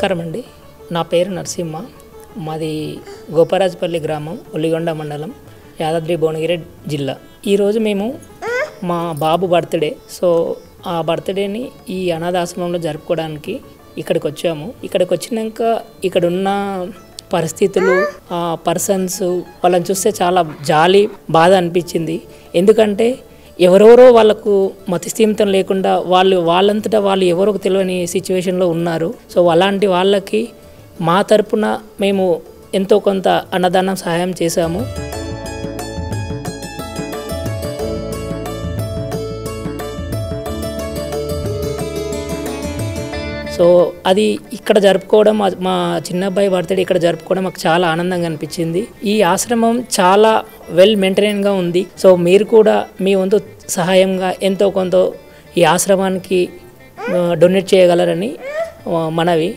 నమస్కారం అండి. నా పేరు నరసింహ. మాది గోపరాజపల్లి గ్రామం, ఉల్లిగొండ మండలం, యాదాద్రి భువనగిరి జిల్లా. ఈరోజు మేము మా బాబు బర్త్డే, సో ఆ బర్త్డేని ఈ అనాథాశ్రమంలో జరుపుకోవడానికి ఇక్కడికి వచ్చాము. ఇక్కడికి వచ్చినాక ఇక్కడున్న పరిస్థితులు, ఆ పర్సన్స్ వాళ్ళని చూస్తే చాలా జాలి, బాధ అనిపించింది. ఎందుకంటే ఎవరెవరో వాళ్ళకు మతిస్థీమితం లేకుండా వాళ్ళంతటా వాళ్ళు ఎవరో తెలియని సిచ్యువేషన్లో ఉన్నారు. సో అలాంటి వాళ్ళకి మా తరపున మేము ఎంతో కొంత అన్నదానం సహాయం చేశాము. సో అది ఇక్కడ జరుపుకోవడం, మా చిన్న అబ్బాయి బర్త్డే ఇక్కడ జరుపుకోవడం మాకు చాలా ఆనందంగా అనిపించింది. ఈ ఆశ్రమం చాలా వెల్ మెయింటైన్గా ఉంది. సో మీరు కూడా మీ వంతు సహాయంగా ఎంతో కొంత ఈ ఆశ్రమానికి డొనేట్ చేయగలరని మనవి.